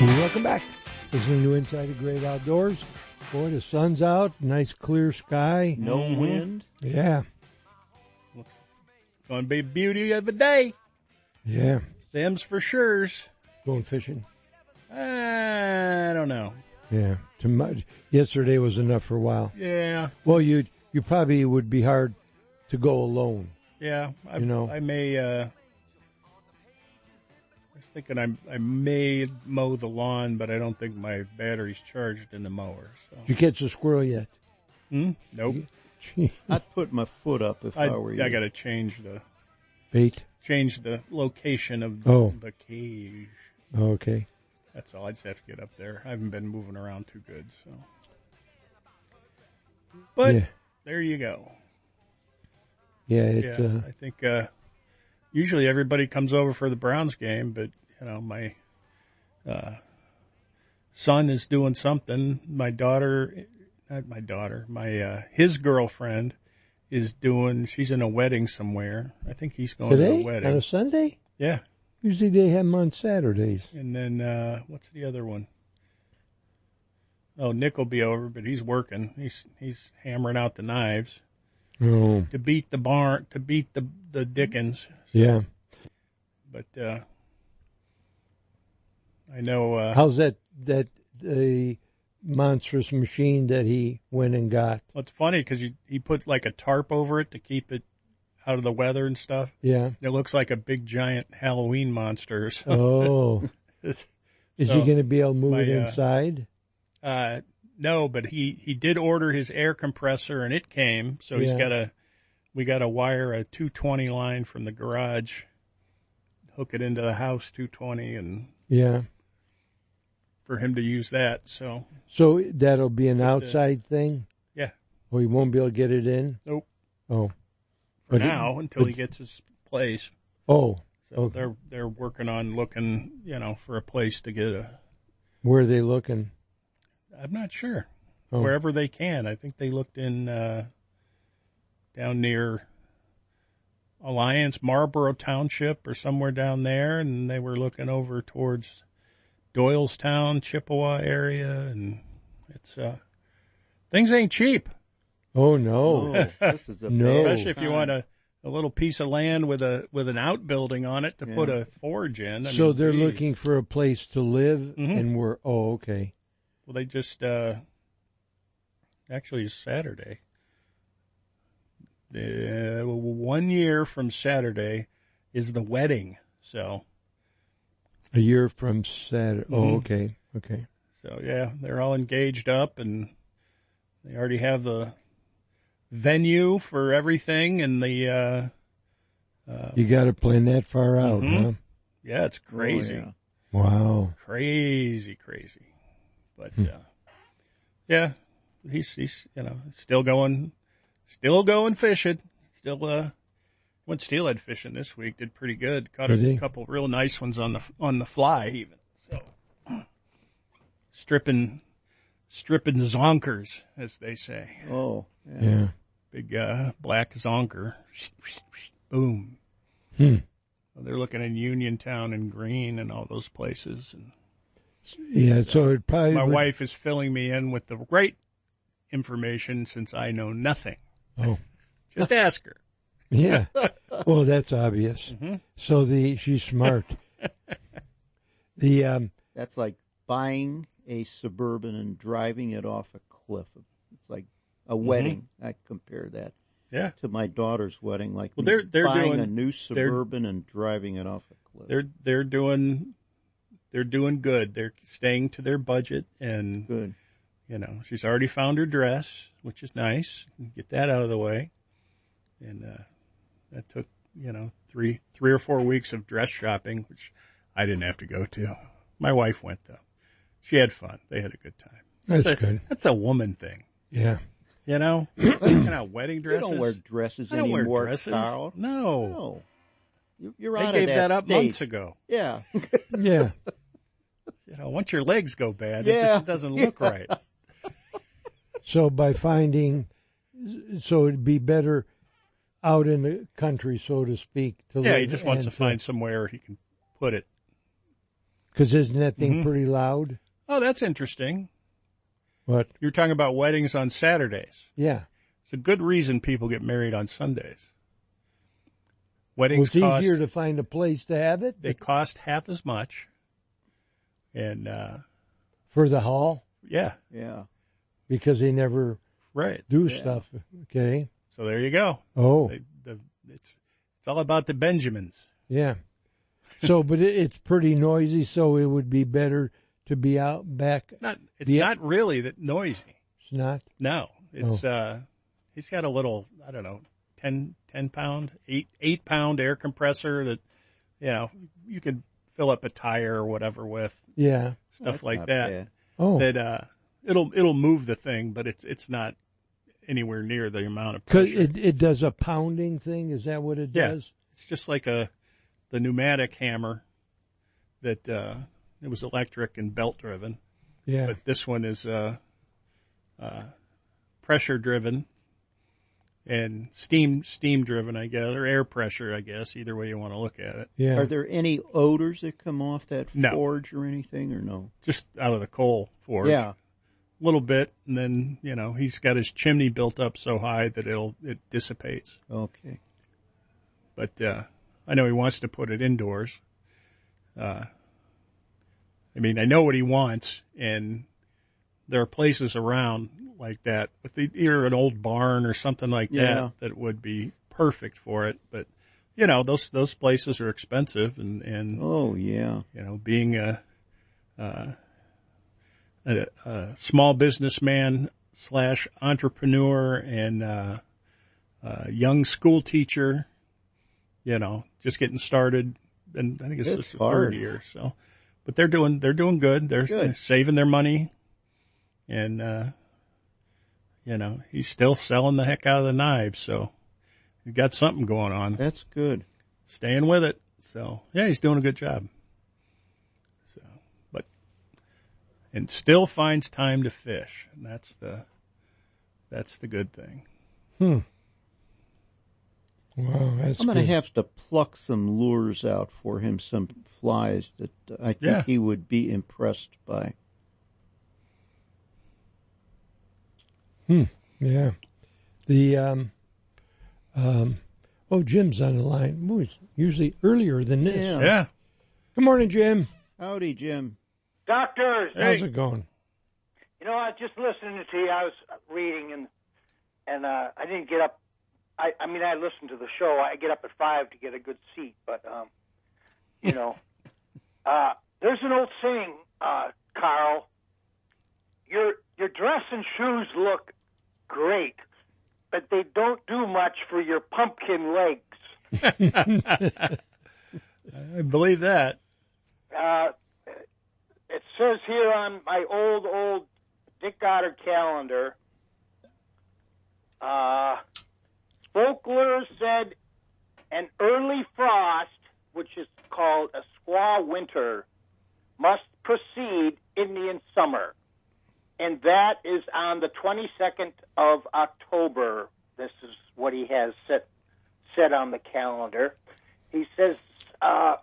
Welcome back. Listening to Inside the Great Outdoors. Boy, the sun's out. Nice clear sky. No wind. Yeah. Going to be a beauty of a day. Yeah. Them's for sure's. Going fishing. I don't know. Yeah. Yesterday was enough for a while. Yeah. Well, you probably would be hard to go alone. Yeah. I I may, I was thinking I may mow the lawn, but I don't think my battery's charged in the mower. So. Did you catch a squirrel yet? Nope. I'd put my foot up if I were you. I got to change the Bait? change the location of the cage. Okay. That's all. I just have to get up there. I haven't been moving around too good, so. But there you go. Yeah, I think usually everybody comes over for the Browns game, but my son is doing something. His girlfriend is she's in a wedding somewhere. I think he's going to a wedding. On a Sunday? Yeah. Usually they have them on Saturdays. And then, what's the other one? Oh, Nick will be over, but he's working. He's hammering out the knives. Oh. To beat the Dickens. So. Yeah. But, I know, how's that monstrous machine that he went and got? Well, it's funny because he put like a tarp over it to keep it out of the weather and stuff. Yeah. It looks like a big giant Halloween monster. So. Oh. Is he going to be able to move it inside? No, but he did order his air compressor and it came. So we got to wire a 220 line from the garage, hook it into the house 220 and for him to use that. So that'll be an outside thing? Yeah. Or he won't be able to get it in? Nope. Oh. Until he gets his place. Oh. So okay. they're working on looking, for a place to get a. Where are they looking? I'm not sure. Oh. Wherever they can. I think they looked in down near Alliance, Marlboro Township or somewhere down there, and they were looking over towards Doylestown, Chippewa area, and it's things ain't cheap. Oh no. This is especially if you want a little piece of land with an outbuilding on it to put a forge in. They're looking for a place to live and we're okay. Well, they just actually it's Saturday. 1 year from Saturday is the wedding. So a year from Saturday. Oh, okay. Okay. So they're all engaged up and they already have the venue for everything and the you got to plan that far out, huh? Yeah, it's crazy. Oh, yeah. Wow. Crazy. But he's still going fishing. Still went steelhead fishing this week. Did pretty good. Caught a couple real nice ones on the fly even. So stripping zonkers, as they say. Oh, yeah. Big black zonker. Boom. They're looking in Uniontown and Green and all those places. And so it probably. My wife is filling me in with the right information since I know nothing. Oh. Just ask her. Yeah. Well, that's obvious. So she's smart. That's like buying a Suburban and driving it off a cliff. It's like a wedding. I compare that to my daughter's wedding. Like they're buying a new Suburban and driving it off a cliff. They're doing good. They're staying to their budget and good. She's already found her dress, which is nice. Get that out of the way. And that took, 3 or 4 weeks of dress shopping, which I didn't have to go to. My wife went, though. She had fun. They had a good time. That's good. That's a woman thing. Yeah. Picking out wedding dresses. You don't wear dresses I don't anymore, wear dresses. Carl. No. You're out I gave of that up stage. months ago. Yeah. Yeah. Once your legs go bad, it just doesn't look right. So it'd be better out in the country, so to speak. He just wants to find somewhere he can put it. Because isn't that thing pretty loud? Oh, that's interesting. What? You're talking about weddings on Saturdays. Yeah. It's a good reason people get married on Sundays. Weddings it's easier to find a place to have it? They cost half as much. And for the hall? Yeah. Yeah. Because they never do stuff. Okay. So there you go. Oh. It's all about the Benjamins. Yeah. So, but it's pretty noisy, so it would be better to be out back. It's not really that noisy. It's not? No. It's he's got a little, I don't know, 10 pound, 8 pound air compressor that, you could fill up a tire or whatever with. Yeah. Stuff like that. Bad. Oh. That it'll move the thing, but it's not anywhere near the amount of pressure. It does a pounding thing. Is that what it does? It's just like the pneumatic hammer that it was electric and belt driven. Yeah. But this one is pressure driven and steam driven, I guess, or air pressure, I guess, either way you want to look at it. Yeah. Are there any odors that come off that forge or anything, or no? Just out of the coal forge. Yeah. A little bit, and then, he's got his chimney built up so high that it dissipates. Okay. But I know he wants to put it indoors. I know what he wants, and there are places around like that with either an old barn or something like that would be perfect for it. But those places are expensive, and oh yeah, being a small businessman / entrepreneur and young school teacher, just getting started, and I think it's just the third year. So, but they're doing good. They're saving their money, and he's still selling the heck out of the knives. So, he's got something going on. That's good. Staying with it. So, yeah, he's doing a good job. So, and still finds time to fish, and that's the good thing. Wow, that's I'm going to have to pluck some lures out for him, some flies that I think he would be impressed by. Yeah. The Jim's on the line. Ooh, it's usually earlier than this. Yeah. Good morning, Jim. Howdy, Jim. Doctors. How's it going? I was just listening to you. I was reading, and I didn't get up. I listened to the show. I get up at 5 to get a good seat, but there's an old saying, Carl. Your dress and shoes look great, but they don't do much for your pumpkin legs. I believe that. It says here on my old Dick Goddard calendar, Folkler said an early frost, which is called a squaw winter, must precede Indian summer. And that is on the 22nd of October. This is what he has set on the calendar. He says that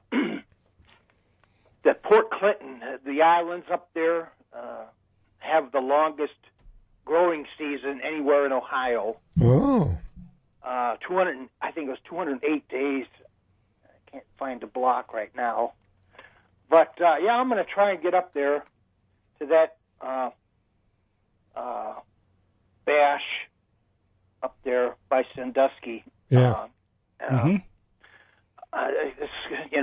Port Clinton, the islands up there, have the longest growing season anywhere in Ohio. Oh. 200, I think it was 208 days. I can't find the block right now. But, I'm going to try and get up there to that bash up there by Sandusky. Yeah.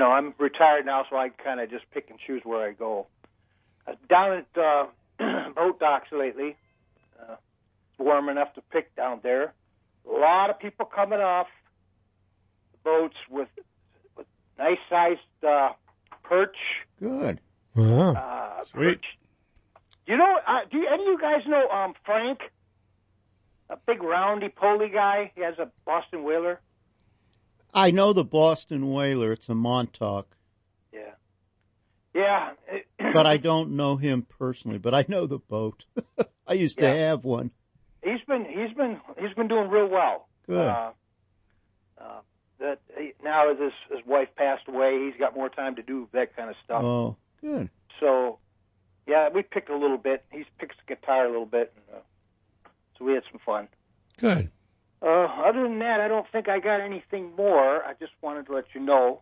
I'm retired now, so I kind of just pick and choose where I go. Down at boat docks lately, it's warm enough to pick down there. A lot of people coming off the boats with nice-sized perch. Good. Wow. Sweet. Perch. Do any of you guys know Frank? A big roundy-poly guy. He has a Boston whaler. I know the Boston whaler. It's a Montauk. Yeah. Yeah. But I don't know him personally. But I know the boat. I used to have one. He's been doing real well. Good. Now as his wife passed away, he's got more time to do that kind of stuff. Oh. Good. So, yeah, we picked a little bit. He picks the guitar a little bit, and, so we had some fun. Good. Other than that, I don't think I got anything more. I just wanted to let you know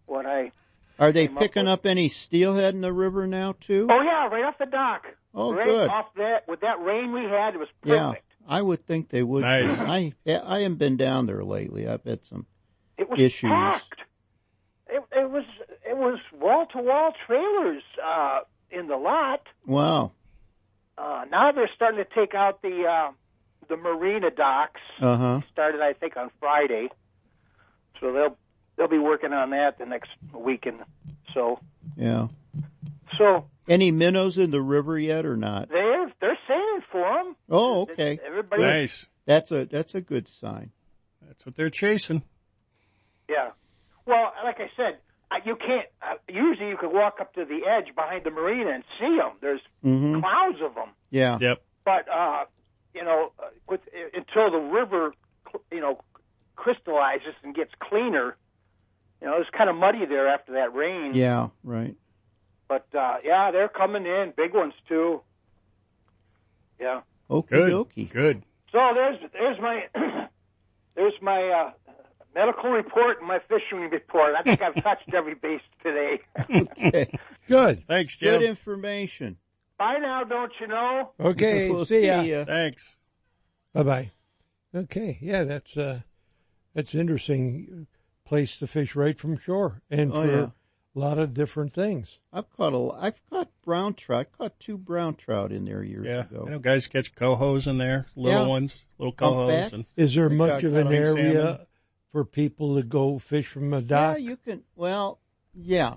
what I. Are they picking up any steelhead in the river now too? Oh yeah, right off the dock. Oh, right good. Off that, with that rain we had, it was perfect. Yeah, I would think they would. Nice. I haven't been down there lately. I've had some It was issues. packed. It was wall to wall trailers in the lot. Wow. Now they're starting to take out the marina docks. Started, I think, on Friday, so they'll be working on that the next weekend. So yeah. So any minnows in the river yet or not? They're sailing for them. Oh, okay. Everybody, nice. That's a good sign. That's what they're chasing. Yeah. Well, like I said, you can't. Usually, you could walk up to the edge behind the marina and see them. There's clouds of them. Yeah. Yep. But until the river, crystallizes and gets cleaner, it's kind of muddy there after that rain. Yeah. Right. But they're coming in, big ones too. Yeah. Okie Good. So there's my medical report and my fishing report. I think I've touched every base today. Okay. Good. Thanks, Jim. Good information. Bye now, don't you know? Okay. We'll see ya. ya. Thanks. Bye-bye. Okay. Yeah, that's interesting place to fish right from shore and for a lot of different things. I've caught brown trout. I caught 2 brown trout in there years ago. I know guys catch cohos in there, little ones, little cohos. And is there much of an area salmon for people to go fish from a dock? Yeah, you can. Well, yeah,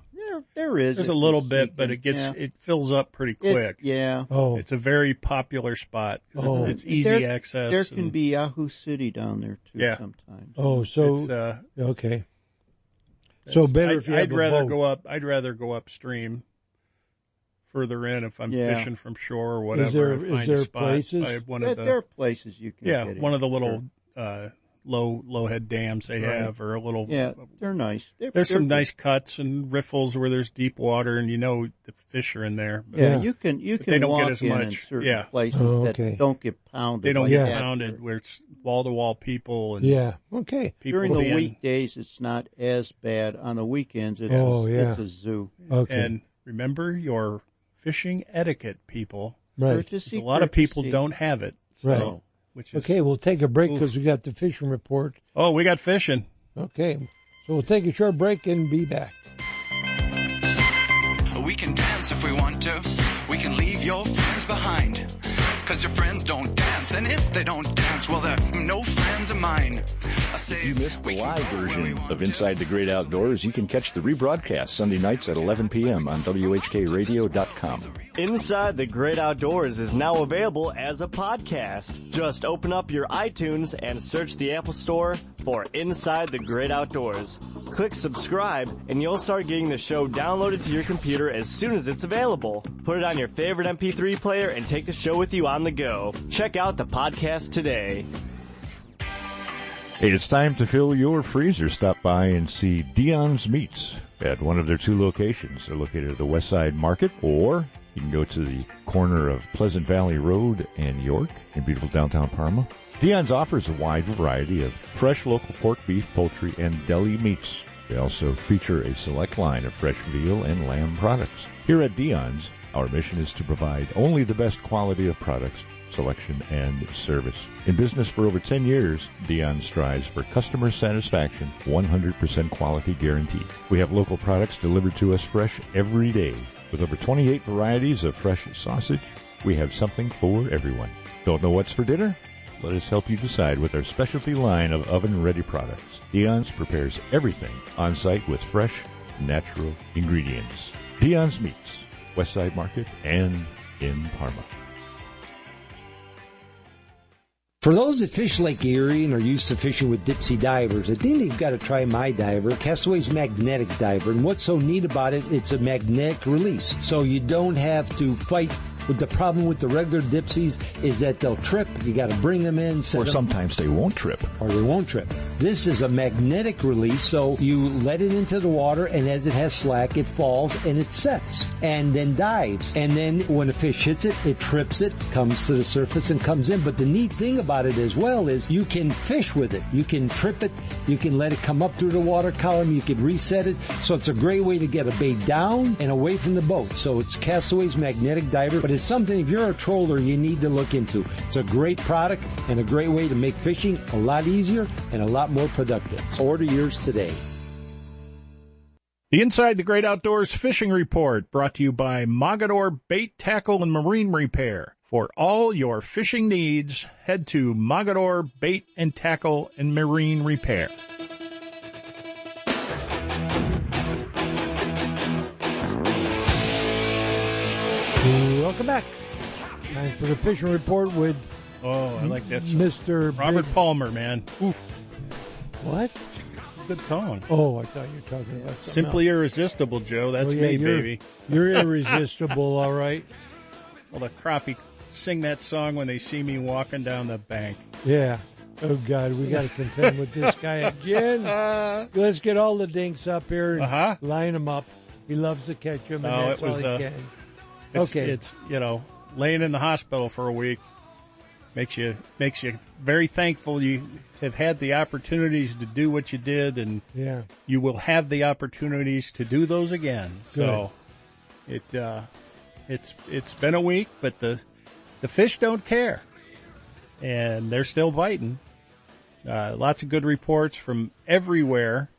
there is. There's a little bit, but it fills up pretty quick. It's a very popular spot. It's easy access. There can be Yahoo City down there too sometimes. Oh, so okay. So better if you have a boat. I'd rather go upstream, further in if I'm fishing from shore or whatever. Is there places? There are places you can. get one in. of the little low head dams they have, or a little. Yeah, they're nice. There's some nice cuts and riffles where there's deep water, and the fish are in there. But you can they don't walk get as in much. certain places that don't get pounded. They don't get pounded where it's wall to wall people. And okay. During the weekdays, it's not as bad. On the weekends, it's a zoo. Okay. And remember your fishing etiquette, people. Right. A lot of people don't have it. So, right. Okay, we'll take a break because we got the fishing report. Oh, we got fishing. Okay, so we'll take a short break and be back. We can dance if we want to. We can leave your friends behind. Because your friends don't dance, and if they don't dance, well, they're no friends of mine. If you missed the live version of Inside the Great Outdoors, you can catch the rebroadcast Sunday nights at 11 p.m. on WHKRadio.com. Inside the Great Outdoors is now available as a podcast. Just open up your iTunes and search the Apple Store for Inside the Great Outdoors. Click subscribe, and you'll start getting the show downloaded to your computer as soon as it's available. Put it on your favorite MP3 player and take the show with you on the go. Check out the podcast today. Hey, it's time to fill your freezer. Stop by and see Dion's Meats at one of their 2 locations. They're located at the West Side Market, or you can go to the corner of Pleasant Valley Road and York in beautiful downtown Parma. Dion's offers a wide variety of fresh local pork, beef, poultry, and deli meats. They also feature a select line of fresh veal and lamb products. Here at Dion's, our mission is to provide only the best quality of products, selection, and service. In business for over 10 years, Dion strives for customer satisfaction, 100% quality guarantee. We have local products delivered to us fresh every day. With over 28 varieties of fresh sausage, we have something for everyone. Don't know what's for dinner? Let us help you decide with our specialty line of oven-ready products. Dion's prepares everything on-site with fresh, natural ingredients. Dion's Meats, Westside Market, and in Parma. For those that fish Lake Erie and are used to fishing with Dipsy divers, I think they've got to try my diver, Castaway's magnetic diver. And what's so neat about it, it's a magnetic release. So you don't have to fight But the problem with the regular Dipsies is that they'll trip. You got to bring them in. Or sometimes they won't trip. Or they won't trip. This is a magnetic release, so you let it into the water, and as it has slack, it falls and it sets and then dives. And then when a fish hits it, it trips it, comes to the surface and comes in. But the neat thing about it as well is you can fish with it. You can trip it. You can let it come up through the water column. You can reset it. So it's a great way to get a bait down and away from the boat. So it's Castaway's Magnetic Diver, but it's something, if you're a troller, you need to look into. It's a great product and a great way to make fishing a lot easier and a lot more productive. Order yours today. The Inside the Great Outdoors Fishing Report, brought to you by Mogador Bait, Tackle, and Marine Repair. For all your fishing needs, head to Mogador Bait and Tackle and Marine Repair. Welcome back. Time for the Fishing Report with I like that song. Mr. Robert Palmer, man. Oof. What? Good song. Oh, I thought you were talking about Simply Irresistible, Joe. That's me, baby. You're irresistible, all right. Well, the crappie sing that song when they see me walking down the bank. Yeah. Oh, God, we got to contend with this guy again. Let's get all the dinks up here and line them up. He loves to catch them, and that's all he can. It's, laying in the hospital for a week makes you very thankful you have had the opportunities to do what you did, and you will have the opportunities to do those again. Good. So it's been a week, but the fish don't care, and they're still biting. Lots of good reports from everywhere.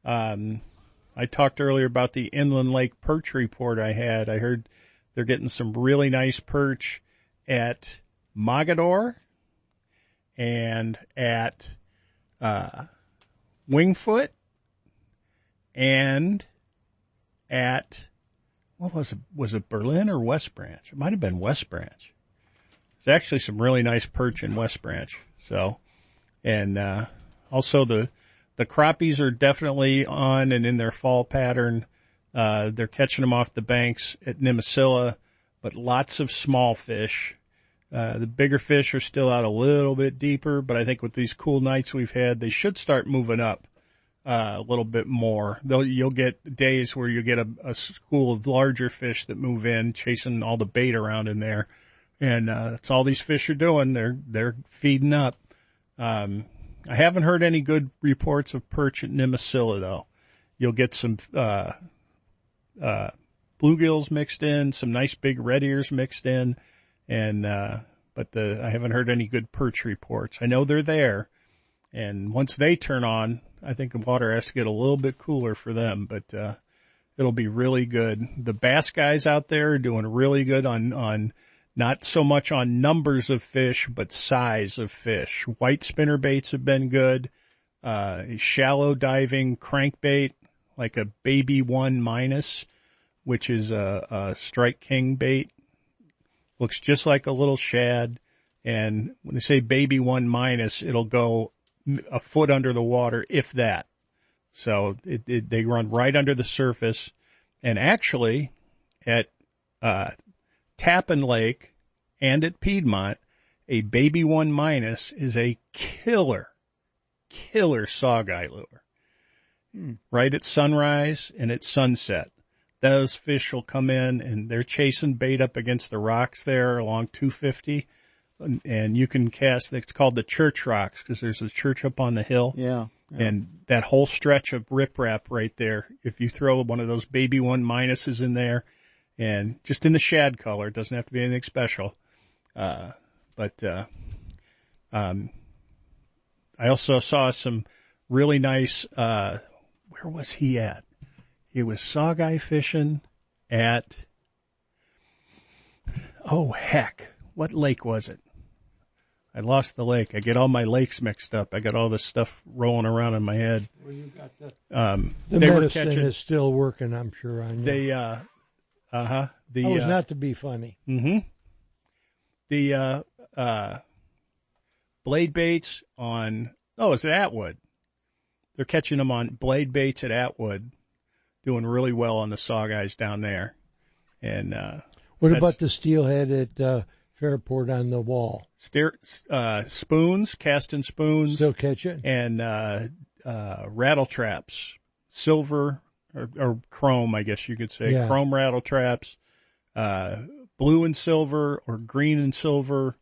I talked earlier about the inland lake perch report I had. I heard they're getting some really nice perch at Mogador and at Wingfoot and at, what was it? Was it Berlin or West Branch? It might have been West Branch. There's actually some really nice perch in West Branch. So, and also the crappies are definitely on and in their fall pattern. They're catching them off the banks at Nimisila, but lots of small fish. The bigger fish are still out a little bit deeper, but I think with these cool nights we've had, they should start moving up a little bit more. You'll get days where you get a school of larger fish that move in, chasing all the bait around in there, and that's all these fish are doing. They're feeding up. I haven't heard any good reports of perch at Nimisila though. You'll get some bluegills mixed in, some nice big red ears mixed in, and but I haven't heard any good perch reports. I know they're there, and once they turn on, I think the water has to get a little bit cooler for them, but it'll be really good. The bass guys out there are doing really good on not so much on numbers of fish, but size of fish. White spinner baits have been good. Shallow diving crankbait, like a Baby 1-, which is a Strike King bait. Looks just like a little shad. And when they say Baby 1-, it'll go a foot under the water, if that. So they run right under the surface. And actually, at Tappan Lake and at Piedmont, a Baby 1- is a killer sawguy lure. Right at sunrise and at sunset. Those fish will come in, and they're chasing bait up against the rocks there along 250. And you can cast, it's called the Church Rocks, because there's a church up on the hill. Yeah. And that whole stretch of riprap right there, if you throw one of those Baby 1- in there, and just in the shad color, it doesn't have to be anything special. But I also saw some really nice, where was he at? He was sawguy fishing at, what lake was it? I lost the lake. I get all my lakes mixed up. I got all this stuff rolling around in my head. Well, you got the they medicine were catching, is still working, I'm sure, on you. They, that was not to be funny. Mm-hmm. The, blade baits on, it's at Atwood. They're catching them on blade baits at Atwood, doing really well on the saw guys down there. And, What about the steelhead at Fairport on the wall? Spoons, casting spoons. Still catch it? And rattle traps, silver or chrome, I guess you could say. Yeah. Chrome rattle traps, blue and silver or green and silver,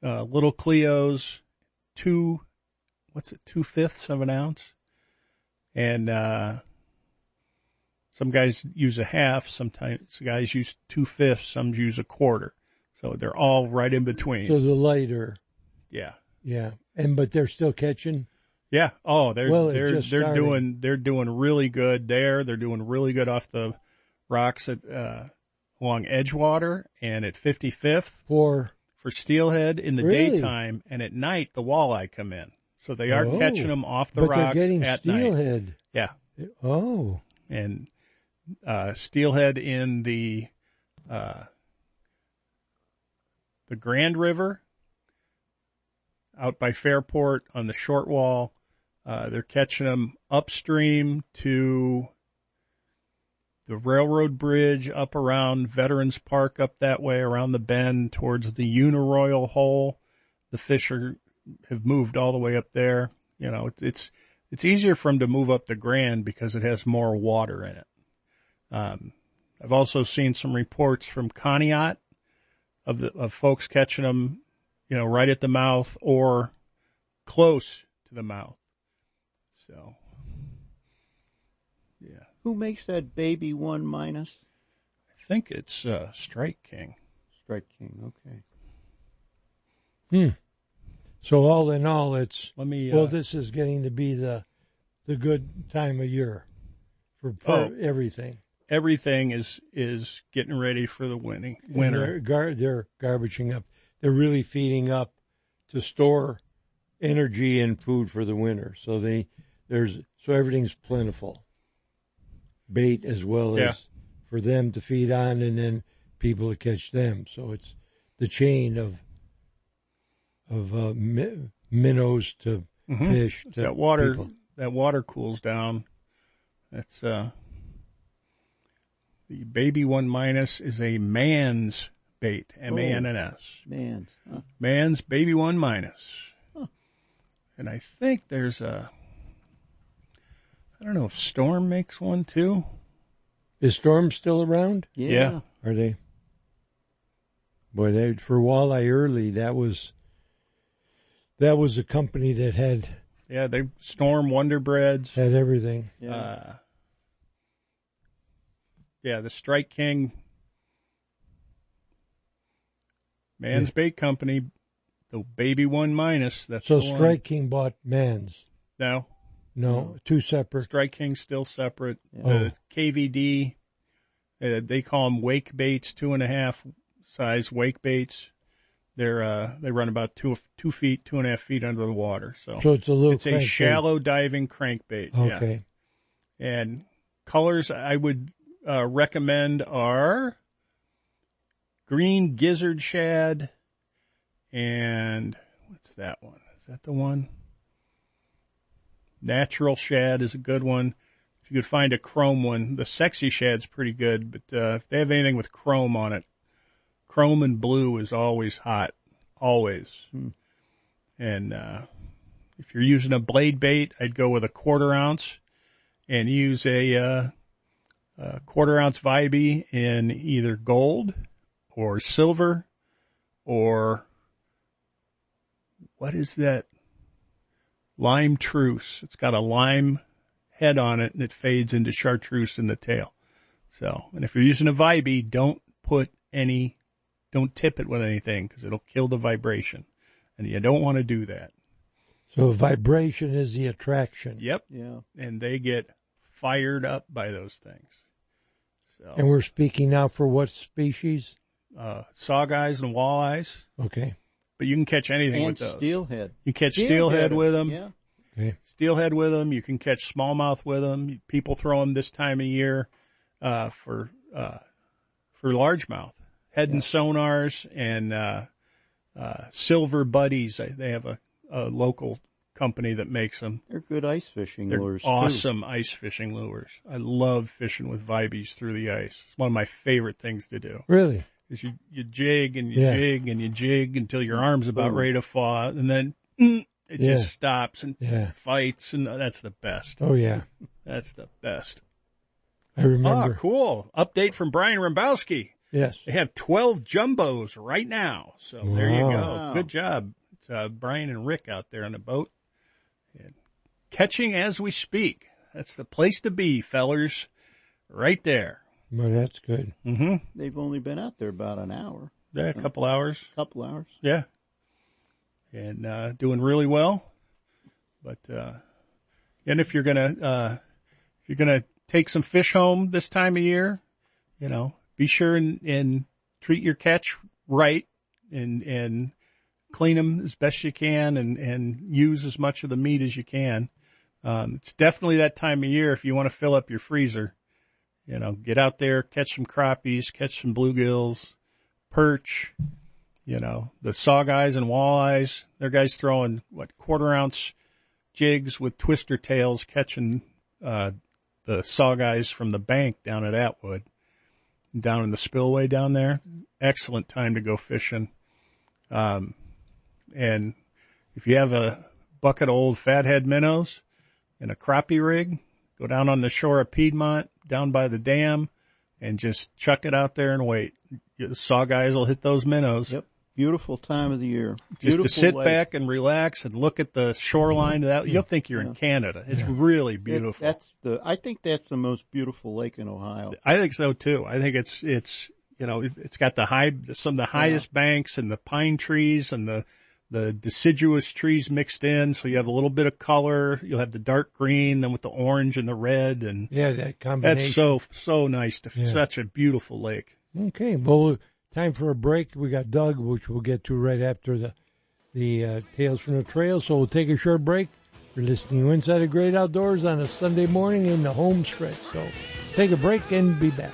little Cleos, 2/5 of an ounce. And some guys use a half, sometimes guys use 2/5, some use a quarter. So they're all right in between. So the lighter. Yeah. Yeah. But they're still catching? Yeah. Oh, they're doing really good there. They're doing really good off the rocks at along Edgewater and at 55th for steelhead in the daytime, and at night the walleye come in. So they are catching them off the rocks they're getting at steelhead. Night. Yeah. Oh. And steelhead in the Grand River out by Fairport on the short wall. They're catching them upstream to the railroad bridge up around Veterans Park up that way, around the bend towards the Uniroyal Hole. The fish have moved all the way up there. You know, it's easier for them to move up the Grand because it has more water in it. I've also seen some reports from Conneaut of folks catching them, you know, right at the mouth or close to the mouth. So, yeah. Who makes that baby 1-? I think it's Strike King. Strike King, okay. So all in all, it's this is getting to be the good time of year for everything. Everything is getting ready for the winter. They're garbaging up. They're really feeding up to store energy and food for the winter. So everything's plentiful. Bait as well as for them to feed on, and then people to catch them. So it's the chain of minnows to fish. To that water. People. That water cools down. That's the baby 1- is a man's bait, MANNS. Man's. Huh. Man's baby 1-. Huh. And I think there's I don't know if Storm makes one too. Is Storm still around? Yeah. Are they? Boy, for walleye early, that was a company that had. Yeah, they Storm Wonder Breads had everything. Yeah. The Strike King Man's Bait Company, the baby 1-. That's so Strike King bought Man's. No, two separate. Strike King's still separate. KVD, they call them wake baits, 2.5 size wake baits. They run about 2 feet, 2.5 feet under the water. So it's a shallow diving crankbait. Okay. Yeah. And colors I would recommend are green gizzard shad and what's that one? Is that the one? Natural shad is a good one. If you could find a chrome one, the sexy shad's pretty good, but if they have anything with chrome on it, chrome and blue is always hot, always. And if you're using a blade bait, I'd go with a 1/4 ounce and use a 1/4 ounce Vibey in either gold or silver or what is that? Lime truce. It's got a lime head on it, and it fades into chartreuse in the tail. So, and if you're using a Vibey, don't tip it with anything because it'll kill the vibration, and you don't want to do that. So vibration is the attraction. Yep. Yeah. And they get fired up by those things. So. And we're speaking now for what species? Saweyes and walleyes. Okay. But you can catch anything with those. Steelhead. You catch steelhead with them. Yeah. Okay. Steelhead with them. You can catch smallmouth with them. People throw them this time of year for largemouth. Head and sonars and silver buddies. They have a local company that makes them. They're good ice fishing lures. Awesome ice fishing lures. I love fishing with Vibeys through the ice. It's one of my favorite things to do. Really? is you jig and you jig and you jig until your arm's about ready to fall out, and then it just stops and fights, and that's the best. Oh, yeah. That's the best. I remember. Oh, cool. Update from Brian Rembowski. Yes. They have 12 jumbos right now. So there you go. Wow. Good job. It's Brian and Rick out there on the boat. And catching as we speak. That's the place to be, fellers. Right there. Well, that's good. Mm-hmm. They've only been out there about an hour. Yeah, a couple hours. Yeah. And doing really well. But and if you're gonna take some fish home this time of year, be sure and treat your catch right and clean them as best you can and use as much of the meat as you can. It's definitely that time of year if you want to fill up your freezer. Get out there, catch some crappies, catch some bluegills, perch, the sawguys and walleyes. Their guys throwing, 1/4-ounce jigs with twister tails, catching the sawguys from the bank down at Atwood, down in the spillway down there. Excellent time to go fishing. And if you have a bucket of old fathead minnows and a crappie rig, go down on the shore of Piedmont, down by the dam, and just chuck it out there and wait. The sawguys will hit those minnows. Yep. Beautiful time of the year. Just to sit back and relax and look at the shoreline. You'll think you're in Canada. It's really beautiful. I think that's the most beautiful lake in Ohio. I think so too. I think it's got some of the highest banks and the pine trees and the deciduous trees mixed in. So you have a little bit of color. You'll have the dark green, then with the orange and the red, and that combination. That's so nice such a beautiful lake. Okay, well, time for a break. We got Doug, which we'll get to right after the Tales from the Trail. So we'll take a short break. You're listening to Inside the Great Outdoors on a Sunday morning in the home stretch. So take a break and be back.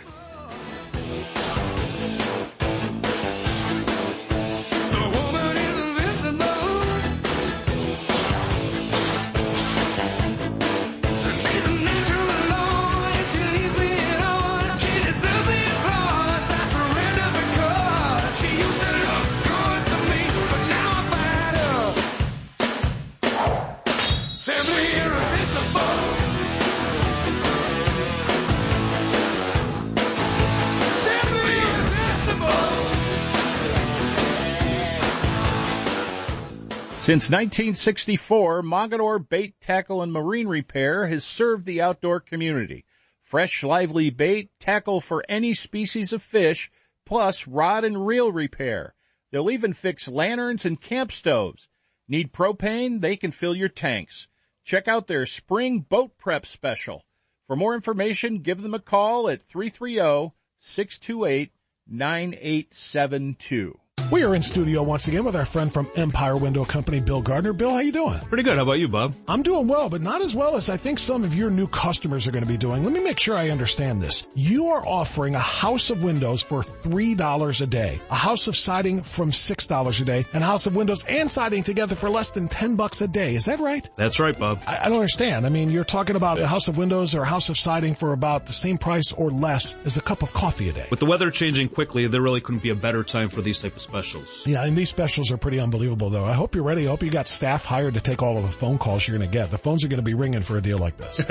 Since 1964, Mogadore Bait, Tackle, and Marine Repair has served the outdoor community. Fresh, lively bait, tackle for any species of fish, plus rod and reel repair. They'll even fix lanterns and camp stoves. Need propane? They can fill your tanks. Check out their spring boat prep special. For more information, give them a call at 330-628-9872. We are in studio once again with our friend from Empire Window Company, Bill Gardner. Bill, how you doing? Pretty good. How about you, Bob? I'm doing well, but not as well as I think some of your new customers are going to be doing. Let me make sure I understand this. You are offering a house of windows for $3 a day, a house of siding from $6 a day, and a house of windows and siding together for less than $10 a day. Is that right? That's right, Bob. I don't understand. I mean, you're talking about a house of windows or a house of siding for about the same price or less as a cup of coffee a day. With the weather changing quickly, there really couldn't be a better time for these type of specials. Yeah, and these specials are pretty unbelievable, though. I hope you're ready. I hope you got staff hired to take all of the phone calls you're going to get. The phones are going to be ringing for a deal like this.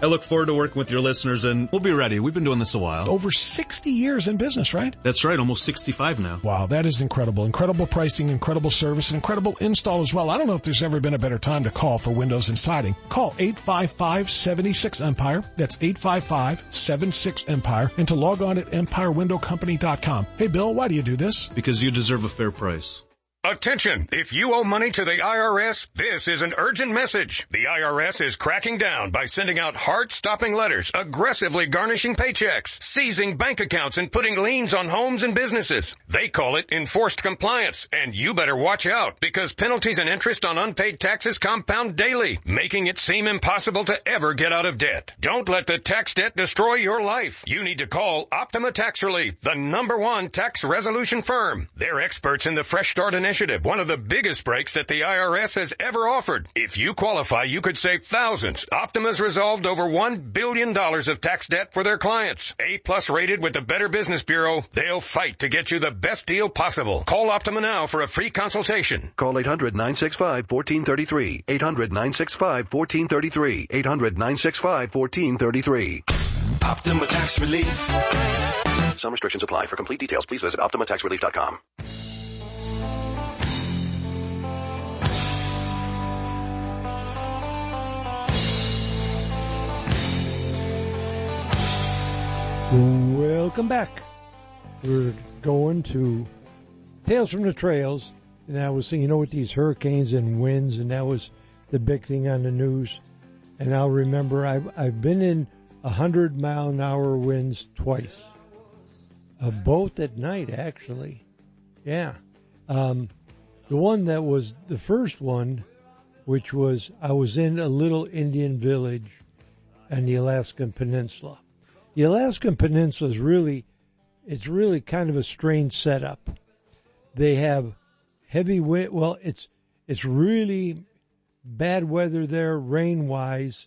I look forward to working with your listeners, and we'll be ready. We've been doing this a while. Over 60 years in business, right? That's right, almost 65 now. Wow, that is incredible. Incredible pricing, incredible service, and incredible install as well. I don't know if there's ever been a better time to call for windows and siding. Call 855-76-EMPIRE. That's 855-76-EMPIRE. And to log on at EmpireWindowCompany.com. Hey, Bill, why do you do this? Because you deserve a fair price. Attention! If you owe money to the IRS, this is an urgent message. The IRS is cracking down by sending out heart-stopping letters, aggressively garnishing paychecks, seizing bank accounts, and putting liens on homes and businesses. They call it enforced compliance, and you better watch out because penalties and interest on unpaid taxes compound daily, making it seem impossible to ever get out of debt. Don't let the tax debt destroy your life. You need to call Optima Tax Relief, the #1 tax resolution firm. They're experts in the fresh start and initiative, one of the biggest breaks that the IRS has ever offered. If you qualify, you could save thousands. Optima's resolved over $1 billion of tax debt for their clients. A-plus rated with the Better Business Bureau, they'll fight to get you the best deal possible. Call Optima now for a free consultation. Call 800-965-1433. 800-965-1433. 800-965-1433. Optima Tax Relief. Some restrictions apply. For complete details, please visit OptimaTaxRelief.com. Welcome back. We're going to Tales from the Trails, and I was saying, with these hurricanes and winds, and that was the big thing on the news. And I'll remember I've been in 100-mile-an-hour winds twice. Both at night, actually. Yeah. The one that was the first one, which was I was in a little Indian village on the Alaskan Peninsula. The Alaskan Peninsula is really kind of a strange setup. They have heavy wind. Well, it's really bad weather there, rain-wise,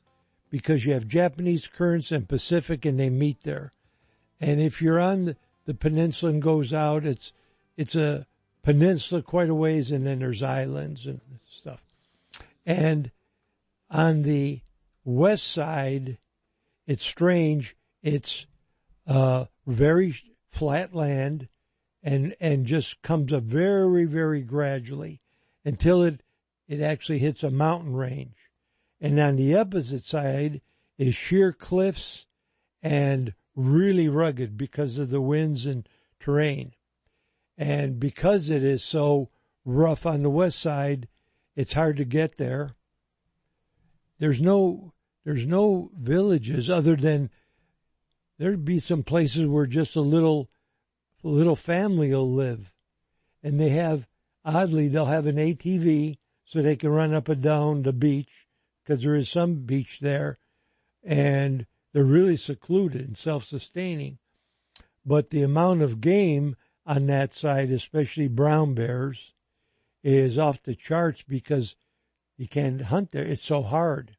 because you have Japanese currents and Pacific, and they meet there. And if you're on the peninsula and goes out, it's a peninsula quite a ways, and then there's islands and stuff. And on the west side, it's strange. It's very flat land and just comes up very, very gradually until it actually hits a mountain range. And on the opposite side is sheer cliffs and really rugged because of the winds and terrain. And because it is so rough on the west side, it's hard to get there. There's no villages other than there'd be some places where just a little family will live. And they have, oddly, they'll have an ATV so they can run up and down the beach, because there is some beach there, and they're really secluded and self-sustaining. But the amount of game on that side, especially brown bears, is off the charts because you can't hunt there. It's so hard.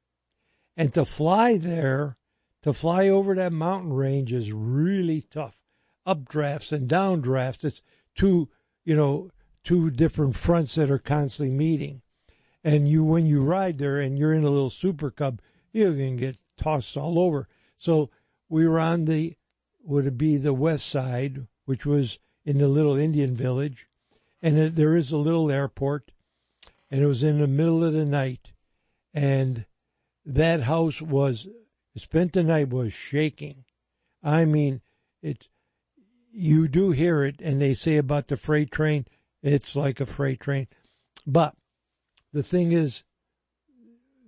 And to fly there, to fly over that mountain range is really tough. Updrafts and downdrafts. It's two different fronts that are constantly meeting. And when you ride there and you're in a little Super Cub, you're going to get tossed all over. So we were on the west side, which was in the little Indian village. And there is a little airport. And it was in the middle of the night. And that house spent the night was shaking. I mean, you do hear it, and they say about the freight train, it's like a freight train. But the thing is,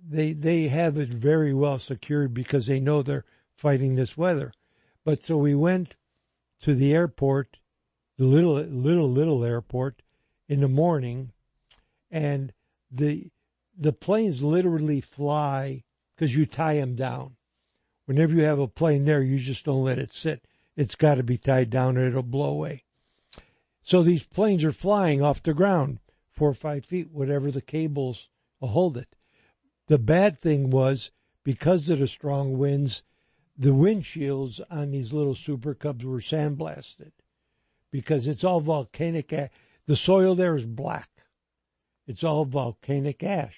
they have it very well secured because they know they're fighting this weather. But so we went to the airport, the little airport, in the morning, and the planes literally fly because you tie them down. Whenever you have a plane there, you just don't let it sit. It's got to be tied down or it'll blow away. So these planes are flying off the ground 4 or 5 feet, whatever the cables will hold it. The bad thing was, because of the strong winds, the windshields on these little Super Cubs were sandblasted because it's all volcanic. The soil there is black. It's all volcanic ash.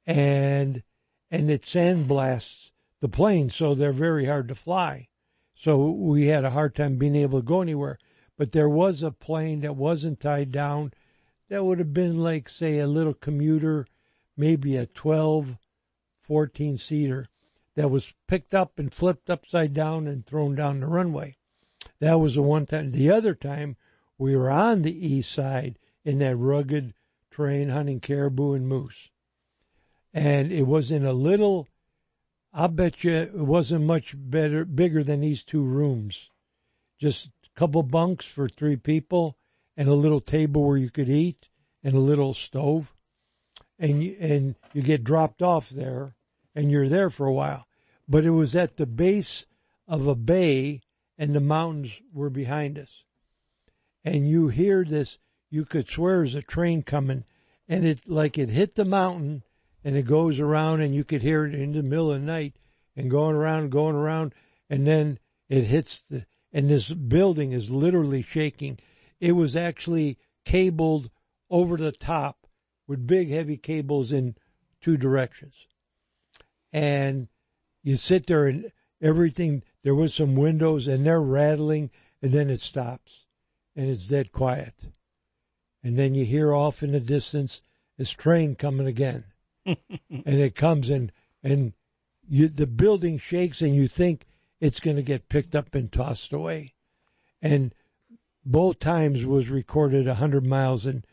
And it sandblasts the planes, so they're very hard to fly. So we had a hard time being able to go anywhere. But there was a plane that wasn't tied down that would have been like, say, a little commuter, maybe a 12, 14-seater, that was picked up and flipped upside down and thrown down the runway. That was the one time. The other time, we were on the east side in that rugged terrain hunting caribou and moose. And it was in a little, I'll bet you it wasn't much bigger than these 2 rooms. Just a couple bunks for 3 people and a little table where you could eat and a little stove. And you get dropped off there and you're there for a while. But it was at the base of a bay and the mountains were behind us. And you hear this, you could swear there's a train coming, and it hit the mountain, and it goes around, and you could hear it in the middle of the night, and going around, and then it hits and this building is literally shaking. It was actually cabled over the top with big heavy cables in 2 directions. And you sit there and everything, there was some windows and they're rattling, and then it stops and it's dead quiet. And then you hear off in the distance this train coming again. And it comes in, and the building shakes, and you think it's going to get picked up and tossed away. And both times was recorded 100 miles, and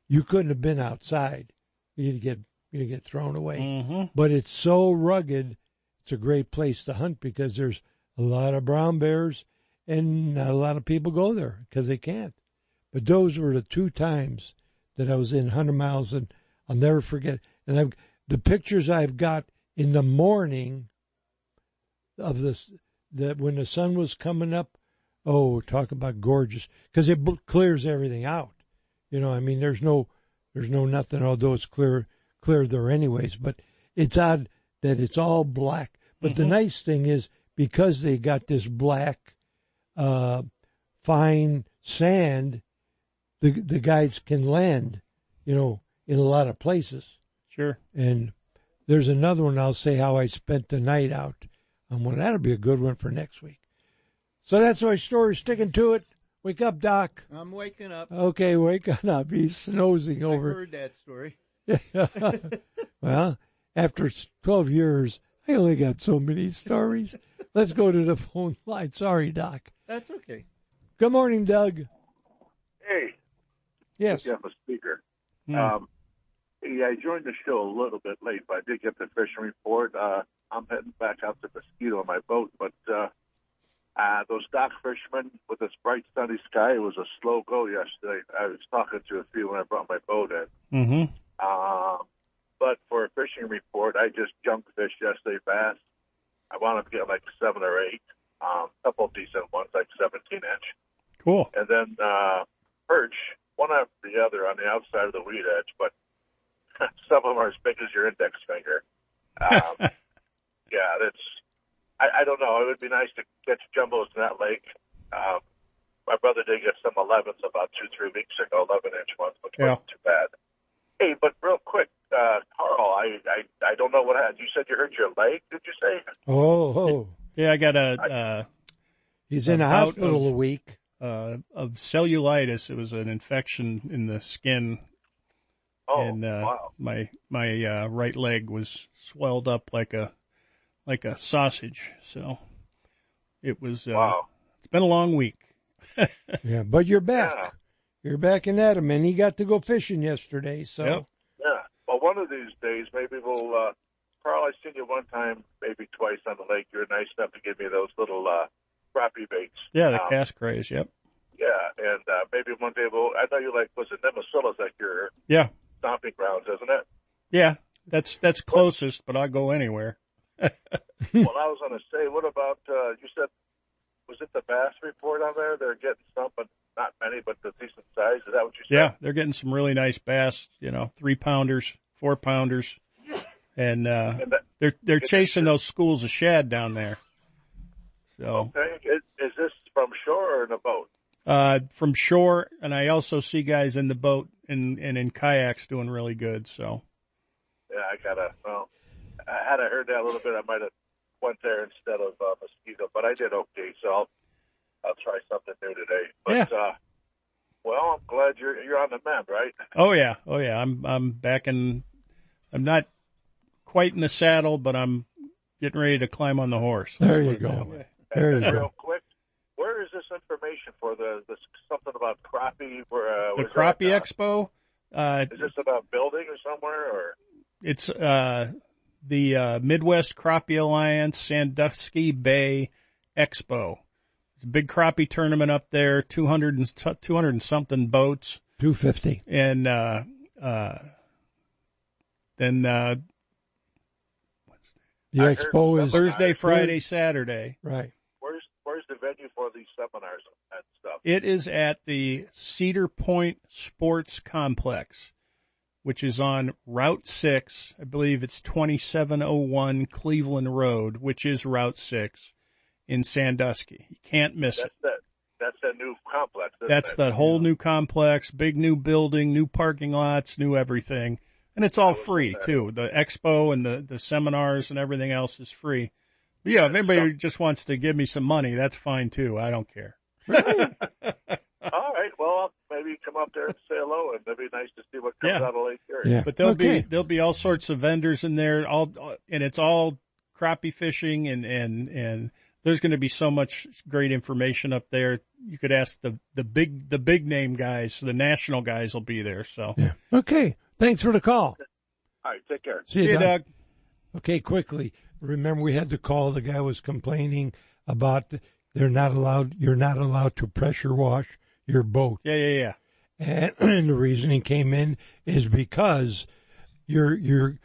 you couldn't have been outside. You'd get thrown away. Mm-hmm. But it's so rugged, it's a great place to hunt because there's a lot of brown bears, and not a lot of people go there because they can't. But those were the 2 times that I was in 100 miles, and I'll never forget. And the pictures I've got in the morning of this, that when the sun was coming up, oh, talk about gorgeous, because it clears everything out. You know, I mean, there's no nothing, although it's clear there anyways. But it's odd that it's all black. But the nice thing is, because they got this black, fine sand, the guides can land, you know, in a lot of places. Sure. And there's another one, I'll say how I spent the night out on one. That'll be a good one for next week. So that's my story, sticking to it. Wake up, Doc. I'm waking up. Okay, wake up. He's snoozing over. I heard that story. Well, after 12 years, I only got so many stories. Let's go to the phone line. Sorry, Doc. That's okay. Good morning, Doug. Hey. Yes. Jeff, a speaker. Yeah, I joined the show a little bit late, but I did get the fishing report. I'm heading back out to Mosquito on my boat, but those dock fishermen with this bright sunny sky, it was a slow go yesterday. I was talking to a few when I brought my boat in. Mm-hmm. But for a fishing report, I just junk fished yesterday bass. I wound up getting like 7 or 8, a couple of decent ones, like 17-inch. Cool. And then perch, one after the other on the outside of the weed edge, but some of them are as big as your index finger. Yeah, that's. I don't know. It would be nice to catch jumbos in that lake. My brother did get some 11s about 2-3 weeks ago, 11-inch ones, which wasn't too bad. Hey, but real quick, Carl, I don't know what happened. You said you hurt your leg, did you say? Oh. Yeah, I got he's in a hospital a week. Of cellulitis. It was an infection in the skin. Oh, and wow. My right leg was swelled up like a sausage. So it was. Wow. It's been a long week. Yeah, but you're back. Yeah. You're back in Adam, and he got to go fishing yesterday. So. Yep. Yeah. Well, one of these days, maybe we'll. Carl, I seen you one time, maybe twice on the lake. You were nice enough to give me those little crappie baits. Yeah, the cast crays. Yep. Yeah, and maybe one day we'll. I know you like. Was it Nemesila's like your stomping grounds, isn't it? Yeah, that's closest, but I'll go anywhere. Well, I was going to say, what about you said? Was it the bass report on there? They're getting some, but not many, but the decent size. Is that what you said? Yeah, they're getting some really nice bass. 3-pounders, 4-pounders, and they're chasing those schools of shad down there. So okay, is this from shore or in a boat? From shore, and I also see guys in the boat and in kayaks doing really good. So yeah, had I heard that a little bit, I might have went there instead of Mosquito, but I did okay, so I'll try something new today. But well, I'm glad you're on the mend, right? Oh yeah. I'm back in. I'm not quite in the saddle, but I'm getting ready to climb on the horse. There you go. There you go. Real quick, where is this information for the something about crappie? The Crappie Expo. Is this about building or somewhere, or it's the Midwest Crappie Alliance Sandusky Bay Expo. It's a big crappie tournament up there. 200 and something boats. 250. And then the expo is Thursday, Friday, Saturday. Right. Where's the venue for these seminars and stuff? It is at the Cedar Point Sports Complex, which is on Route 6. I believe it's 2701 Cleveland Road, which is Route 6 in Sandusky. You can't miss it. That's that new complex. That's that whole new complex, big new building, new parking lots, new everything. And it's all free, too. The expo and the seminars and everything else is free. But yeah, if anybody just wants to give me some money, that's fine, too. I don't care. All right. Well, maybe come up there and say hello, and it'd be nice to see what comes out of Lake Erie. Yeah. But there'll be all sorts of vendors in there, and it's all crappie fishing, and there's going to be so much great information up there. You could ask the big name guys, the national guys will be there. So okay, thanks for the call. All right, take care. See you, Doug. Okay, quickly. Remember, we had the call. The guy was complaining about you're not allowed to pressure wash your boat. Yeah. And the reason he came in is because the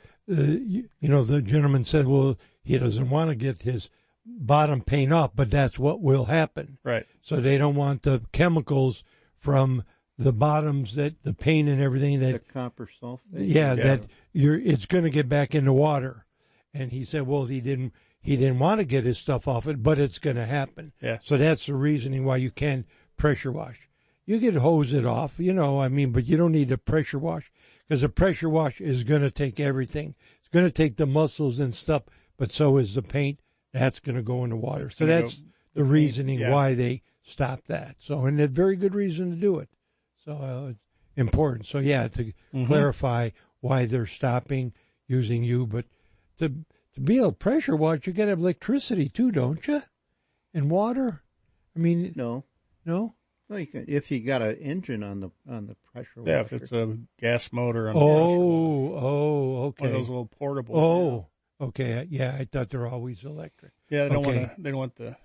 gentleman said, well, he doesn't want to get his bottom paint off, but that's what will happen. Right. So they don't want the chemicals from the bottoms, that the paint and everything, that the copper sulfate. Yeah, that it's going to get back in the water. And he said, well, he didn't want to get his stuff off it, but it's going to happen. Yeah. So that's the reasoning why you can't pressure wash. You can hose it off, but you don't need a pressure wash, because a pressure wash is going to take everything. It's going to take the muscles and stuff, but so is the paint. That's going to go in the water. So that's the reasoning why they stopped that. So, and a very good reason to do it. So it's important. So to clarify why they're stopping using you, but to be able to pressure wash, you got to have electricity too, don't you? And water. I mean, no. Well, you can, if you got an engine on the pressure washer. Yeah, if it's a gas motor. Okay. One of those little portable. Oh. Okay, yeah, I thought they're always electric. Yeah, they don't want the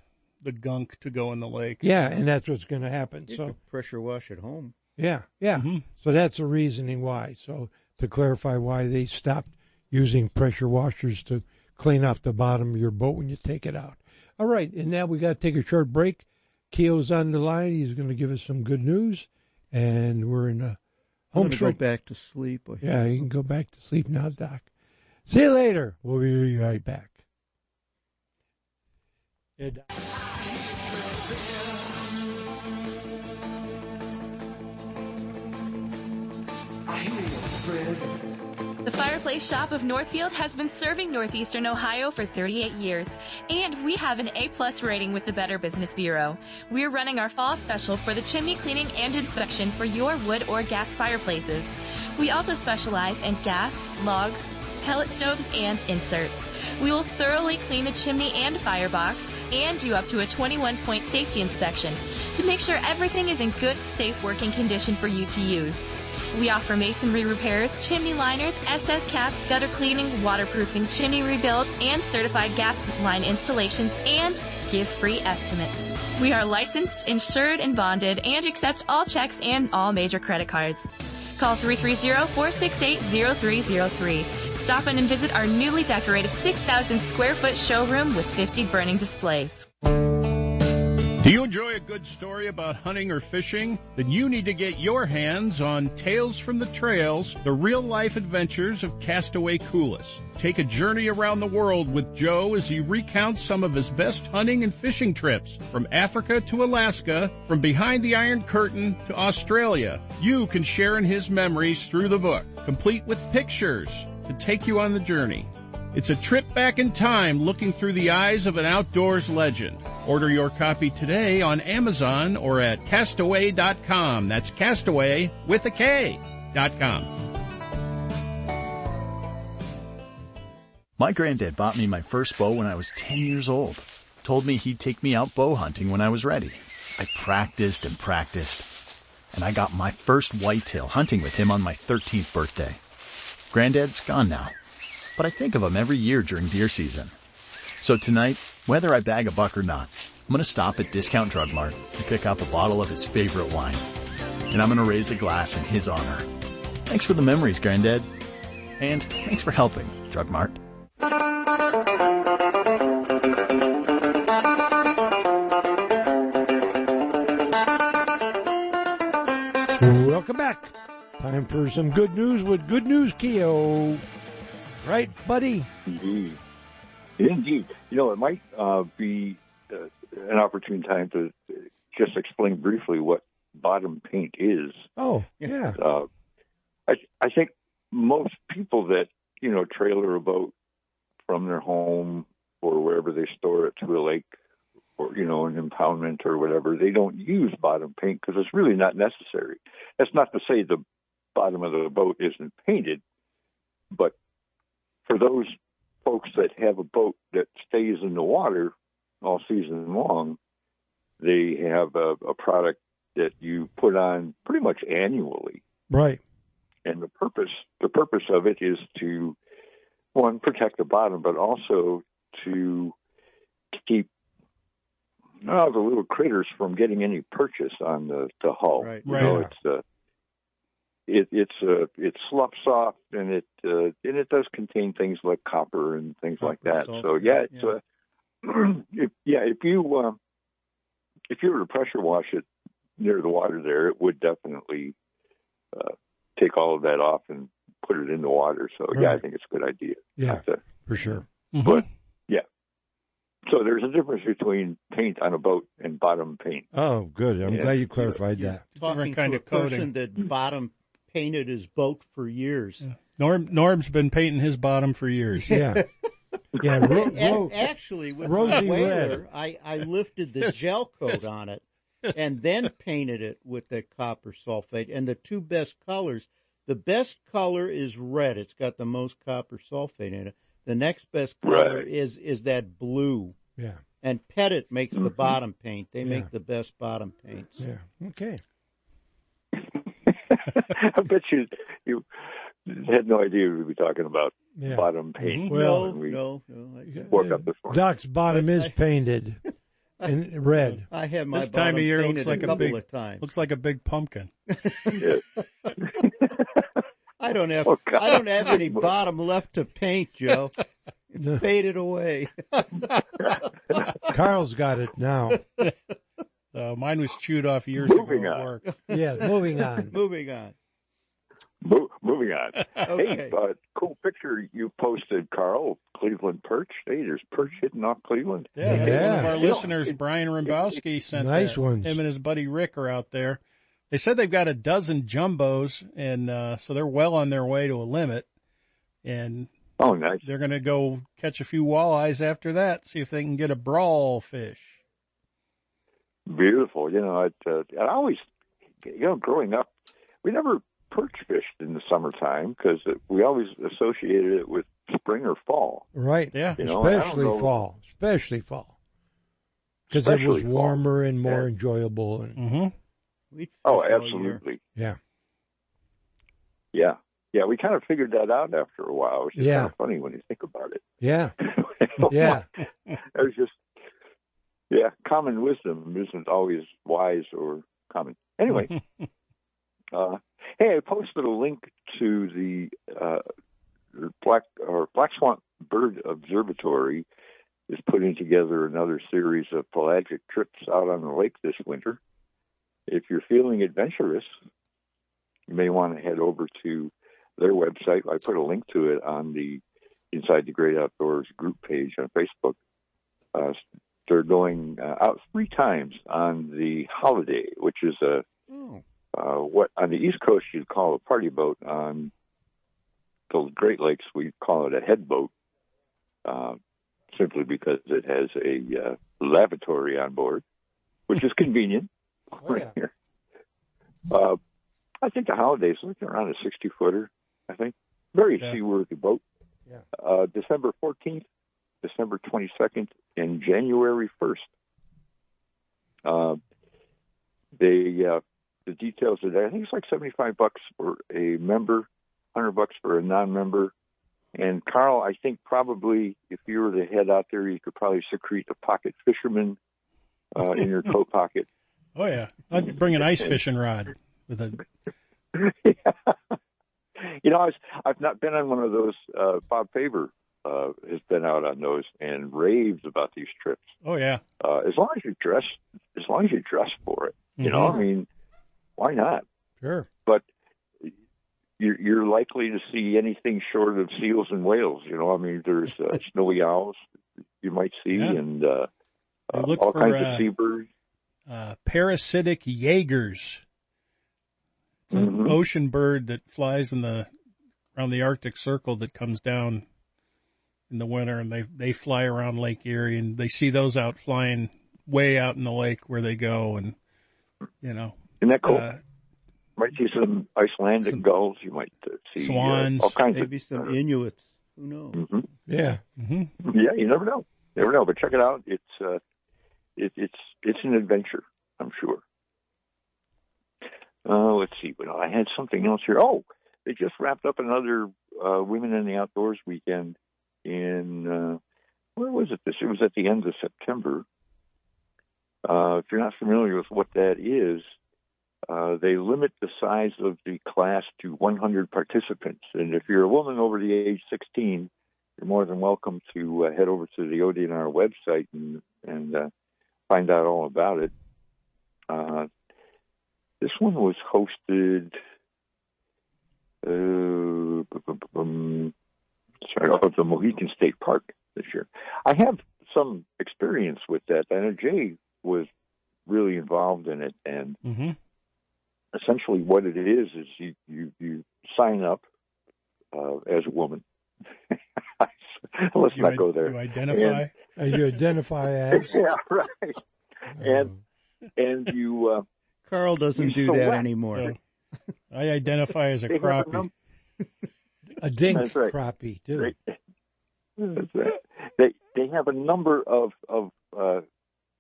gunk to go in the lake. Yeah, and that's what's going to happen. You could pressure wash at home. Yeah. Mm-hmm. So that's the reasoning why. So to clarify why they stopped using pressure washers to clean off the bottom of your boat when you take it out. All right, and now we got to take a short break. Keo's on the line. He's going to give us some good news, and we're in a home stretch. Go back to sleep. Yeah, you can go back to sleep now, Doc. See you later. We'll be right back. The Fireplace Shop of Northfield has been serving Northeastern Ohio for 38 years, and we have an A+ rating with the Better Business Bureau. We're running our fall special for the chimney cleaning and inspection for your wood or gas fireplaces. We also specialize in gas, logs, pellet stoves, and inserts. We will thoroughly clean the chimney and firebox and do up to a 21-point safety inspection to make sure everything is in good, safe working condition for you to use. We offer masonry repairs, chimney liners, SS caps, gutter cleaning, waterproofing, chimney rebuild, and certified gas line installations, and give free estimates. We are licensed, insured, and bonded, and accept all checks and all major credit cards. Call 330-468-0303. Stop in and visit our newly decorated 6,000 square foot showroom with 50 burning displays. Do you enjoy a good story about hunting or fishing? Then you need to get your hands on Tales from the Trails, the real-life adventures of Castaway Coulis. Take a journey around the world with Joe as he recounts some of his best hunting and fishing trips, from Africa to Alaska, from behind the Iron Curtain to Australia. You can share in his memories through the book, complete with pictures to take you on the journey. It's a trip back in time looking through the eyes of an outdoors legend. Order your copy today on Amazon or at castaway.com. That's Castaway with a K.com. My granddad bought me my first bow when I was 10 years old. Told me he'd take me out bow hunting when I was ready. I practiced and practiced, and I got my first whitetail hunting with him on my 13th birthday. Granddad's gone now, but I think of him every year during deer season. So tonight, whether I bag a buck or not, I'm going to stop at Discount Drug Mart and pick up a bottle of his favorite wine. And I'm going to raise a glass in his honor. Thanks for the memories, Granddad. And thanks for helping, Drug Mart. Welcome back. Time for some good news with Good News Keo. Right, buddy? Indeed. Indeed. You know, it might be an opportune time to just explain briefly what bottom paint is. Oh, yeah. I think most people that, you know, trailer a boat from their home or wherever they store it to a lake or, you know, an impoundment or whatever, they don't use bottom paint because it's really not necessary. That's not to say the bottom of the boat isn't painted, but for those folks that have a boat that stays in the water all season long, they have a product that you put on pretty much annually. Right. And the purpose of it is to, one, protect the bottom, but also to keep the little critters from getting any purchase on the hull. Right. You know, it's slough soft, and it does contain things like copper and things like that. So if you were to pressure wash it near the water there, it would definitely take all of that off and put it in the water. So right. I think it's a good idea. Yeah, for sure. But yeah, so there's a difference between paint on a boat and bottom paint. Oh, good. I'm glad you clarified that. Talking to a person that bottom painted his boat for years. Yeah. Norm's been painting his bottom for years. Yeah. Yeah. Actually, with my whaler, I lifted the gel coat on it and then painted it with the copper sulfate. And the two best colors, the best color is red. It's got the most copper sulfate in it. The next best color is that blue. Yeah. And Pettit makes the bottom paint. They make the best bottom paints. Yeah. Okay. I bet you had no idea we were talking about bottom paint. Well, no. Woke up this morning. Doc's bottom is painted in red. I have my this time of year looks like a couple of times. Looks like a big pumpkin. I don't have any bottom left to paint, Joe. It's faded away. Carl's got it now. Mine was chewed off years ago at work. Yeah, moving on. Moving on. Moving on. Okay. Hey, cool picture you posted, Carl. Cleveland perch. Hey, there's perch hitting off Cleveland. Yeah, that's one of our listeners, Brian Rimbowski, sent nice that. Ones. Him and his buddy Rick are out there. They said they've got a dozen jumbos, and so they're well on their way to a limit. And nice. They're going to go catch a few walleyes after that, see if they can get a brawl fish. Beautiful. You know, I always, growing up, we never perch fished in the summertime because we always associated it with spring or fall. Right. Yeah. Especially fall. Because it was warmer and more enjoyable. And, absolutely. Yeah. Yeah. Yeah, we kind of figured that out after a while, which is kind of funny when you think about it. Yeah. Yeah. It was just, common wisdom isn't always wise or common. Anyway, hey, I posted a link to the Black Swamp Bird Observatory is putting together another series of pelagic trips out on the lake this winter. If you're feeling adventurous, you may want to head over to their website. I put a link to it on the Inside the Great Outdoors group page on Facebook. They're going out 3 times on the Holiday, which is what on the East Coast you'd call a party boat. On the Great Lakes, we call it a head boat, simply because it has a lavatory on board, which is convenient. Here. I think the Holiday's looking around a 60-footer, I think. Very seaworthy boat. Yeah. December 14th, December 22nd, and January 1st. The details are there. I think it's like $75 for a member, $100 for a non-member. And Carl, I think probably if you were to head out there, you could probably secrete a pocket fisherman in your coat pocket. Oh yeah, I'd bring an ice fishing rod with a. You know, I've not been on one of those. Bob Faber has been out on those and raves about these trips. Oh yeah. As long as you dress for it, you know. I mean, why not? Sure. But you're likely to see anything short of seals and whales. You know, I mean, there's snowy owls you might see, and all kinds of seabirds. Parasitic Jaegers. It's an ocean bird that flies around the Arctic Circle that comes down in the winter, and they fly around Lake Erie, and they see those out flying way out in the lake where they go, and Isn't that cool? Might see some Icelandic gulls. You might see swans, all kinds maybe some Inuits. Who knows? Mm-hmm. Yeah. Mm-hmm. Yeah, you never know. But check it out. It's an adventure, I'm sure. Let's see. But I had something else here. Oh, they just wrapped up another Women in the Outdoors weekend in where was it? It was at the end of September. If you're not familiar with what that is, they limit the size of the class to 100 participants. And if you're a woman over the age 16, you're more than welcome to head over to the ODNR website and find out all about it. This one was hosted at the Mohican State Park this year. I have some experience with that. I know Jay was really involved in it, and essentially what it is you sign up as a woman. Let's not go there. You identify? You identify as? Yeah, right. And you... Carl doesn't do that anymore. I identify as a crappie. A dink right. crappie, too. That's right. They have a number of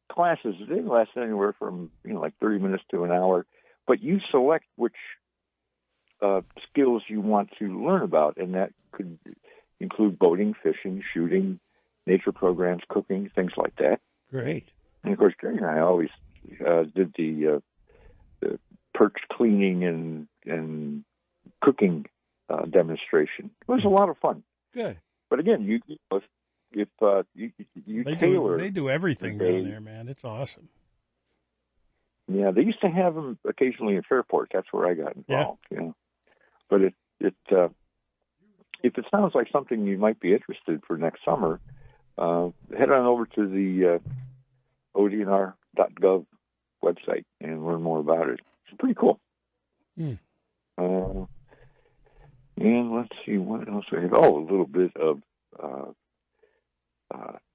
classes. They last anywhere from like 30 minutes to an hour, but you select which skills you want to learn about, and that could include boating, fishing, shooting, nature programs, cooking, things like that. Great. And of course, Gary and I always did the perch cleaning and cooking demonstration. It was a lot of fun. Good. But again, you tailor. They do everything down there, man. It's awesome. Yeah, they used to have them occasionally in Fairport. That's where I got involved. Yeah. But if it sounds like something you might be interested for next summer, head on over to the ODNR.gov website and learn more about it. It's pretty cool. And let's see what else we have. Oh, a little bit of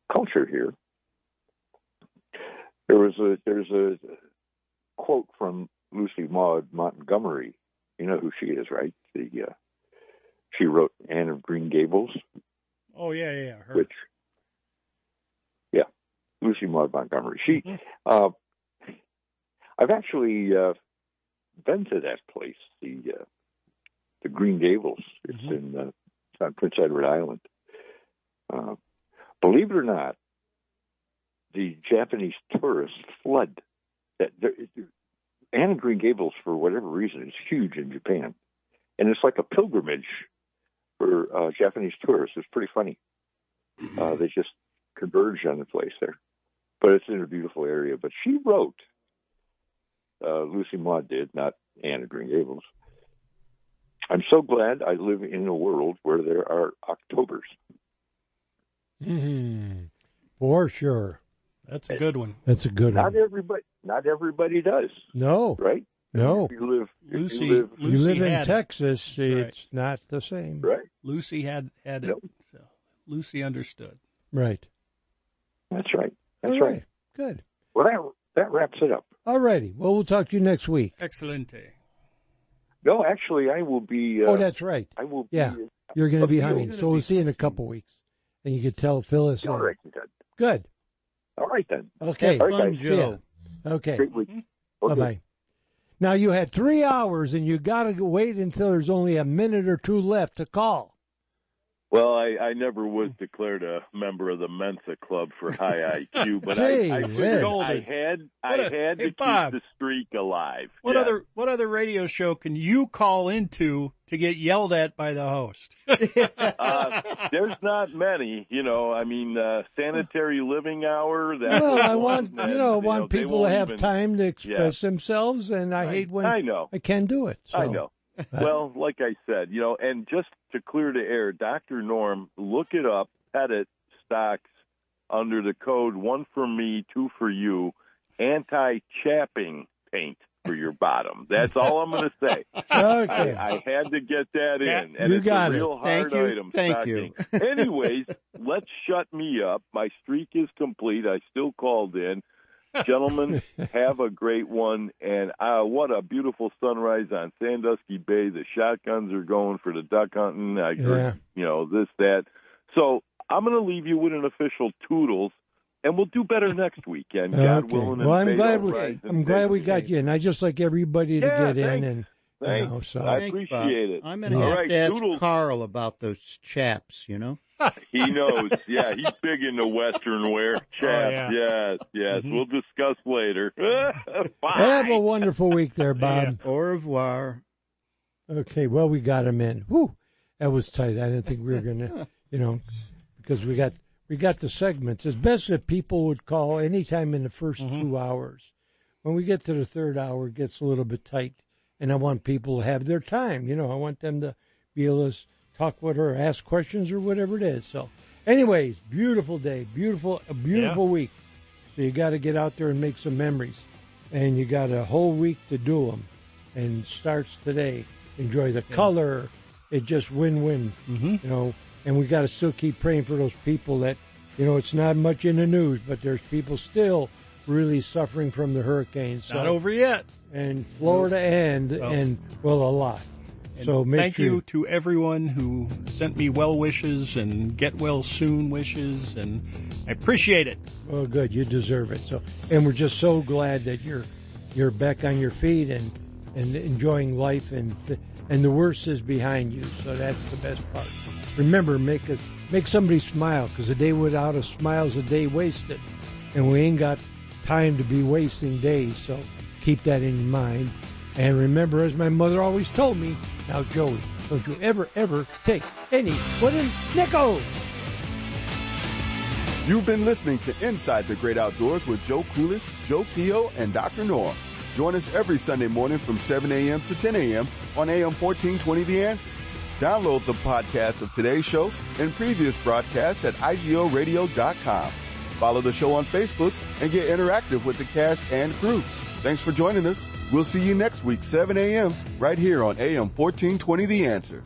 culture here. There's a quote from Lucy Maud Montgomery. You know who she is, right? She wrote Anne of Green Gables. Oh yeah, her. Lucy Maud Montgomery. She, I've actually been to that place, the Green Gables. It's on Prince Edward Island. Believe it or not, the Japanese tourists flood that. Anne of Green Gables, for whatever reason, is huge in Japan, and it's like a pilgrimage for Japanese tourists. It's pretty funny. They just converge on the place there, but it's in a beautiful area. But she wrote, Lucy Maud did, not Anne of Green Gables. I'm so glad I live in a world where there are Octobers. For sure. That's a good one. That's a good one. Not everybody does. No. Right? No. If you live in Texas, it's not the same. Right. Lucy had it. So Lucy understood. Right. That's right. That's All right. Good. Well, that wraps it up. All righty. Well, we'll talk to you next week. Excelente. No, actually, I will be... oh, that's right. I will be... Yeah, you're going to be hunting, so we'll see you in a couple weeks. And you can tell Phyllis. All right, good. All right, then. Okay. Have fun, Joe. Okay. Great week. Okay. Bye-bye. Now, you had 3 hours, and you got to wait until there's only a minute or two left to call. Well, I never was declared a member of the Mensa Club for high IQ, but I had to keep the streak alive. What other radio show can you call into to get yelled at by the host? There's not many, sanitary living hour. I want people to have time to express themselves, and I hate when I can't do it. So. I know. Well, like I said, and just to clear the air, Dr. Norm, look it up, Pettit stocks under the code 1 for me, 2 for you, anti-chapping paint for your bottom. That's all I'm going to say. Okay. I had to get that in. And it's a real hard item. Thank you. Anyways, let's shut me up. My streak is complete. I still called in. Gentlemen, have a great one, and what a beautiful sunrise on Sandusky Bay. The shotguns are going for the duck hunting. I heard, this, that. So I'm going to leave you with an official toodles, and we'll do better next weekend, God willing. Well, I'm glad we got you, and I just like everybody to get in. And so. I appreciate it. I'm going to have to ask Carl about those chaps, He knows. Yeah, he's big into Western wear. Chaps, yes. Mm-hmm. We'll discuss later. Bye. Have a wonderful week there, Bob. Au revoir. Okay, well, we got him in. Whew, that was tight. I didn't think we were going to, because we got the segments. It's best if people would call anytime in the first 2 hours. When we get to the third hour, it gets a little bit tight, and I want people to have their time. I want them to be able to talk with her, ask questions, or whatever it is. So, anyways, beautiful day, a beautiful week. So you got to get out there and make some memories, and you got a whole week to do them. And starts today. Enjoy the color. It just win-win. And we got to still keep praying for those people that, it's not much in the news, but there's people still really suffering from the hurricanes. Not over yet. And Florida and a lot. And so thank you to everyone who sent me well wishes and get well soon wishes, and I appreciate it. Well, good. You deserve it. So, and we're just so glad that you're back on your feet and enjoying life, and the worst is behind you. So that's the best part. Remember, make somebody smile, because a day without a smile is a day wasted, and we ain't got time to be wasting days. So keep that in mind. And remember, as my mother always told me, now, Joey, don't you ever take anyone in nickels. You've been listening to Inside the Great Outdoors with Joe Kulis, Joe Kehoe, and Dr. Norm. Join us every Sunday morning from 7 a.m. to 10 a.m. on AM 1420 The Answer. Download the podcast of today's show and previous broadcasts at IGOradio.com. Follow the show on Facebook and get interactive with the cast and crew. Thanks for joining us. We'll see you next week, 7 a.m., right here on AM 1420 The Answer.